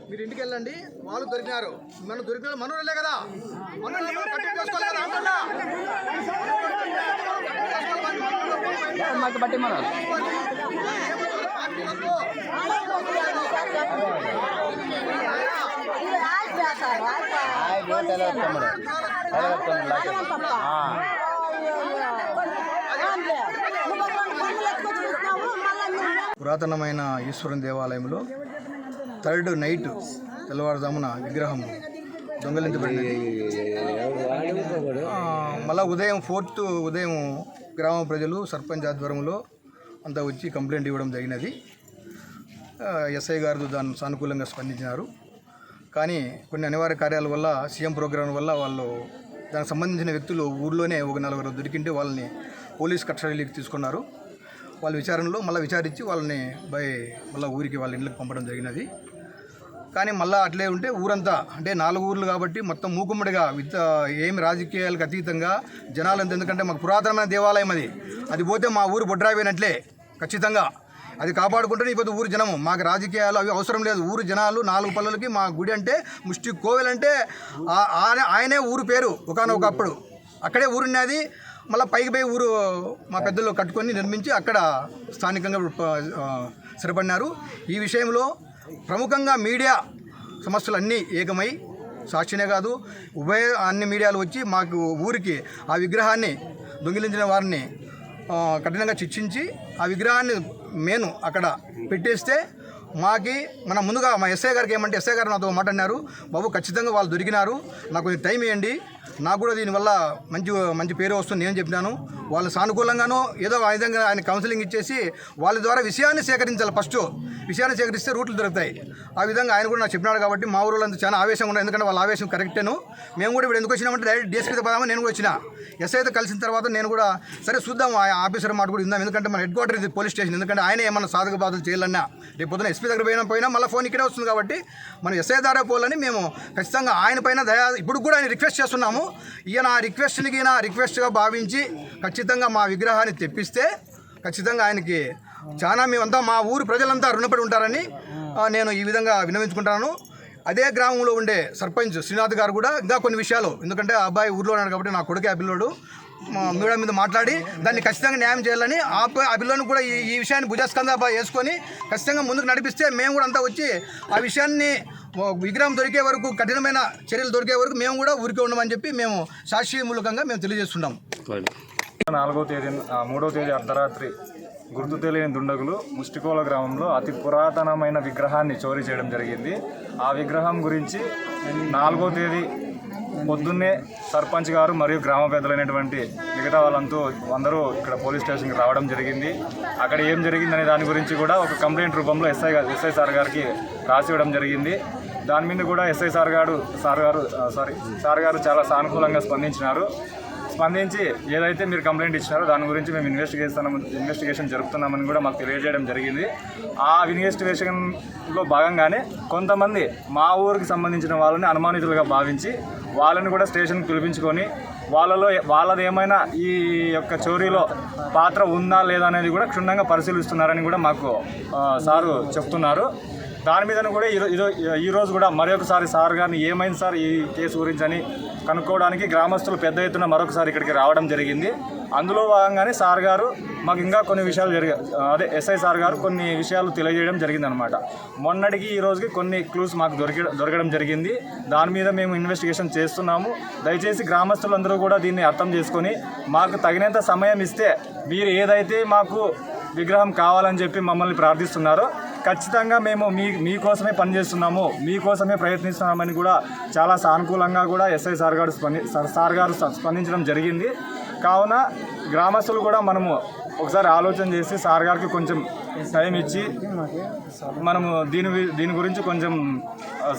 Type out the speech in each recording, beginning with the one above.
మీరు ఇంటికి వెళ్ళండి, వాళ్ళు దొరికినారు, మనం దొరికిన మనోళ్ళే కదా, బట్టి మన పురాతనమైన ఈశ్వరుని దేవాలయంలో థర్డ్ నైట్ తెల్లవారుజామున విగ్రహం దొంగలించబడింది. మళ్ళా ఉదయం ఉదయం గ్రామ ప్రజలు సర్పంచ్ ఆధ్వర్యంలో అంతా వచ్చి కంప్లైంట్ ఇవ్వడం జరిగినది. ఎస్ఐ గారు దాన్ని సానుకూలంగా స్పందించినారు. కానీ కొన్ని అనివార్య కార్యాల వల్ల, సీఎం ప్రోగ్రాం వల్ల వాళ్ళు దానికి సంబంధించిన వ్యక్తులు ఊర్లోనే ఒక 4 దొరికింటే వాళ్ళని పోలీస్ కస్టడీకి తీసుకున్నారు. వాళ్ళ విచారణలో మళ్ళీ విచారించి వాళ్ళని మళ్ళీ ఊరికి వాళ్ళ ఇళ్ళకి పంపడం జరిగినది. కానీ మళ్ళీ అట్లే ఉంటే ఊరంతా అంటే 4 ఊర్లు కాబట్టి మొత్తం మూకుమ్మడిగా ఏమి రాజకీయాలకు అతీతంగా జనాలంతా, ఎందుకంటే మాకు పురాతనమైన దేవాలయం అది పోతే మా ఊరు బొడ్రాయిపోయినట్లే ఖచ్చితంగా. అది కాపాడుకుంటేనే ఇప్పుడు ఊరు జనము, మాకు రాజకీయాలు అవి అవసరం లేదు. ఊరు జనాలు 4 పల్లెలకి మా గుడి అంటే ముష్టి కోవెలంటే ఆయనే ఊరు పేరు. ఒకనొకప్పుడు అక్కడే ఊరున్నది. మళ్ళీ పైకి పోయి ఊరు మా పెద్దలు కట్టుకొని నిర్మించి అక్కడ స్థానికంగా స్థిరపడినారు. ఈ విషయంలో ప్రముఖంగా మీడియా సమస్యలు అన్నీ ఏకమై, సాక్షినే కాదు అన్ని మీడియాలు వచ్చి మాకు ఊరికి ఆ విగ్రహాన్ని దొంగిలించిన వారిని కఠినంగా శిక్షించి ఆ విగ్రహాన్ని అక్కడ పెట్టేస్తే మన ముందుగా మా ఎస్ఐ గారికి ఏమంటే, ఎస్ఐ గారు నాతో మాట్లాడినారు, బాబు ఖచ్చితంగా వాళ్ళు దొరికినారు, నాకు కొంచెం టైం ఇవ్వండి, నాకు కూడా దీనివల్ల మంచి పేరు వస్తుంది నేను చెప్పినాను. వాళ్ళు సానుకూలంగానూ ఏదో ఆ విధంగా ఆయన కౌన్సిలింగ్ ఇచ్చేసి వాళ్ళ ద్వారా విషయాన్ని సేకరించాలి. ఫస్ట్ విషయాన్ని సేకరిస్తే రూట్లు దొరుకుతాయి. ఆ విధంగా ఆయన కూడా నాకు చెప్పినాడు. కాబట్టి మా ఊళ్ళంతా చాలా ఆవేశంగా ఉన్నాయి. ఎందుకంటే వాళ్ళ ఆవేశం కరెక్టేను. మేము కూడా ఇప్పుడు ఎందుకు వచ్చినామంటే డైరెక్ట్ డిఎస్పీతో పోదామని నేను కూడా వచ్చిన. ఎస్ఐతో కలిసిన తర్వాత నేను కూడా సరే చూద్దాం, ఆ ఆఫీసర్ మాట కూడా ఇందాం, ఎందుకంటే మన హెడ్ క్వార్టర్ ఇది పోలీస్ స్టేషన్. ఎందుకంటే ఆయన ఏమన్నా సాధక బాధలు చేయాలన్నా రేపు పొద్దున ఎస్పీ దగ్గర పోయినా మళ్ళీ ఫోన్ ఇక్కడే వస్తుంది. కాబట్టి మనం ఎస్ఐ ద్వారా పోవాలని మేము ఖచ్చితంగా ఆయన పైన ఇప్పుడు కూడా ఆయన రిక్వెస్ట్ చేస్తున్నాము. ఈయన ఆ రిక్వెస్ట్గా భావించి ఖచ్చితంగా మా విగ్రహాన్ని తెప్పిస్తే ఖచ్చితంగా ఆయనకి చాలా మేమంతా మా ఊరు ప్రజలంతా రుణపడి ఉంటారని నేను ఈ విధంగా విన్నవించుకుంటాను. అదే గ్రామంలో ఉండే సర్పంచ్ శ్రీనాథ్ గారు కూడా ఇంకా కొన్ని విషయాలు, ఎందుకంటే ఆ అబ్బాయి ఊర్లో ఉన్నాడు కాబట్టి నా కొడుకే ఆ పిల్లోడు, మీడియా మీద మాట్లాడి దాన్ని ఖచ్చితంగా న్యాయం చేయాలని ఆ పిల్లని కూడా ఈ విషయాన్ని భుజస్కంద వేసుకొని ఖచ్చితంగా ముందుకు నడిపిస్తే మేము కూడా అంతా వచ్చి ఆ విషయాన్ని విగ్రహం దొరికే వరకు, కఠినమైన చర్యలు దొరికే వరకు మేము కూడా ఊరికే ఉండమని చెప్పి మేము సాక్షి మూలకంగా మేము తెలియజేస్తున్నాం. 3వ తేదీ అర్ధరాత్రి గుర్తు తెలియని దుండగులు ముష్టికోల గ్రామంలో అతి పురాతనమైన విగ్రహాన్ని చోరీ చేయడం జరిగింది. ఆ విగ్రహం గురించి 4వ తేదీ పొద్దున్నే సర్పంచ్ గారు మరియు గ్రామ పెద్దలైనటువంటి మిగతా అందరూ ఇక్కడ పోలీస్ స్టేషన్కి రావడం జరిగింది. అక్కడ ఏం జరిగిందనే దాని గురించి కూడా ఒక కంప్లైంట్ రూపంలో ఎస్ఐ సార్ గారికి రాసివ్వడం జరిగింది. దాని మీద కూడా సార్ గారు చాలా సానుకూలంగా స్పందించి ఏదైతే మీరు కంప్లైంట్ ఇచ్చినారో దాని గురించి మేము ఇన్వెస్టిగేషన్ జరుపుతున్నామని కూడా మాకు తెలియజేయడం జరిగింది. ఆ ఇన్వెస్టిగేషన్లో భాగంగానే కొంతమంది మా ఊరికి సంబంధించిన వాళ్ళని అనుమానితులుగా భావించి వాళ్ళని కూడా స్టేషన్కి పిలిపించుకొని వాళ్ళది ఏమైనా ఈ యొక్క చోరీలో పాత్ర ఉందా లేదా అనేది కూడా క్షుణ్ణంగా పరిశీలిస్తున్నారని కూడా మాకు సారు చెప్తున్నారు. దాని మీద కూడా ఈరోజు కూడా మరొకసారి సార్ గారిని ఏమైంది సార్ ఈ కేసు గురించి అని కనుక్కోవడానికి గ్రామస్తులు పెద్ద ఎత్తున మరొకసారి ఇక్కడికి రావడం జరిగింది. అందులో భాగంగానే సార్ గారు మాకు ఇంకా కొన్ని విషయాలు ఎస్ఐ సార్ గారు కొన్ని విషయాలు తెలియజేయడం జరిగిందనమాట. మొన్నటికి ఈ రోజుకి కొన్ని క్లూస్ మాకు దొరకడం జరిగింది. దాని మీద మేము ఇన్వెస్టిగేషన్ చేస్తున్నాము. దయచేసి గ్రామస్తులందరూ కూడా దీన్ని అర్థం చేసుకొని మాకు తగినంత సమయం ఇస్తే మీరు ఏదైతే మాకు విగ్రహం కావాలని చెప్పి మమ్మల్ని ప్రార్థిస్తున్నారో ఖచ్చితంగా మేము మీకోసమే పనిచేస్తున్నాము, మీకోసమే ప్రయత్నిస్తున్నామని కూడా చాలా సానుకూలంగా కూడా ఎస్ఐ సార్ గారు స్పందించడం జరిగింది. కావున గ్రామస్తులు కూడా మనము ఒకసారి ఆలోచన చేసి సార్ గారికి కొంచెం టైం ఇచ్చి మనము దీని గురించి కొంచెం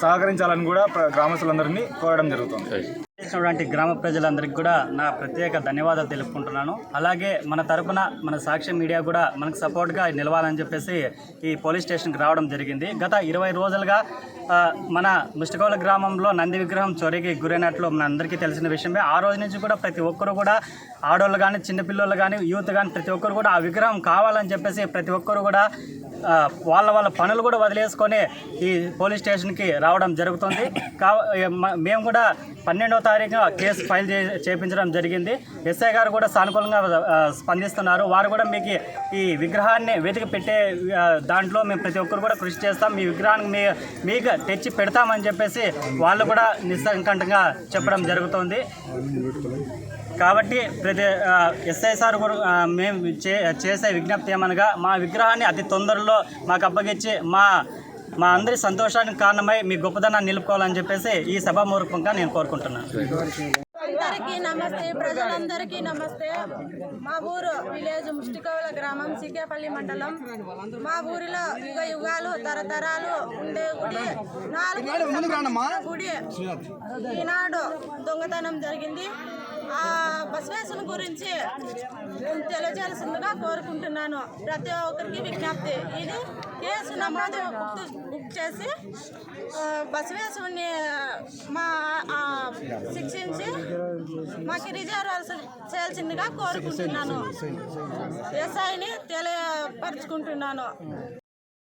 సహకరించాలని కూడా గ్రామస్తులందరినీ కోరడం జరుగుతుంది. చేసినటువంటి గ్రామ ప్రజలందరికీ కూడా నా ప్రత్యేక ధన్యవాదాలు తెలుపుకుంటున్నాను. అలాగే మన తరపున మన సాక్షి మీడియా కూడా మనకు సపోర్ట్గా నిలవాలని చెప్పేసి ఈ పోలీస్ స్టేషన్కి రావడం జరిగింది. గత 20 రోజులుగా మన ముష్టికోల గ్రామంలో నంది విగ్రహం చోరీకి గురైనట్లు మన అందరికీ తెలిసిన విషయమే. ఆ రోజు నుంచి కూడా ప్రతి ఒక్కరు కూడా ఆడవాళ్ళు కానీ చిన్నపిల్లలు కానీ యూత్ కానీ ప్రతి ఒక్కరు కూడా ఆ విగ్రహం కావాలని చెప్పేసి ప్రతి ఒక్కరు కూడా వాళ్ళ పనులు కూడా వదిలేసుకొని ఈ పోలీస్ స్టేషన్కి రావడం జరుగుతుంది. మేము కూడా 12వ తారీఖున కేసు ఫైల్ చేయించడం జరిగింది. ఎస్ఐ గారు కూడా సానుకూలంగా స్పందిస్తున్నారు. వారు కూడా మీకు ఈ విగ్రహాన్ని వెతికి పెట్టే దాంట్లో మేము ప్రతి ఒక్కరు కూడా కృషి చేస్తాం, మీ విగ్రహాన్ని మీకు తెచ్చి పెడతామని చెప్పేసి వాళ్ళు కూడా నిస్సంకంఠంగా చెప్పడం జరుగుతుంది. కాబట్టి ప్రతి ఎస్ఐ సార్ కూడా మేము చేసే విజ్ఞప్తి ఏమనగా మా విగ్రహాన్ని అతి తొందరలో మాకు అప్పగించి మా అందరి సంతోషానికి కారణమై మీ గొప్పదనాన్ని నిలుపుకోవాలని చెప్పేసి ఈ సభామూర్ఖంగా నేను కోరుకుంటున్నాను. అందరికీ నమస్తే, ప్రజలందరికీ నమస్తే. మా ఊరు విలేజ్ ముష్టికోల గ్రామం, సికేపల్లి మండలం. మా ఊరిలో యుగాలు తరతరాలు ఉండే గుడి 4 గుడి ఈనాడు దొంగతనం జరిగింది. ఆ బసవేశ్వరుని గురించి తెలియజేయాల్సిందిగా కోరుకుంటున్నాను. ప్రతి ఒక్కరికి విజ్ఞప్తి, ఇది కేసు నమోదు బుక్ చేసి బసవేశ్వరుని శిక్షించి మాకు రిజర్వ్ చేయాల్సిందిగా కోరుకుంటున్నాను. ఎస్ఐని తెలియపరుచుకుంటున్నాను.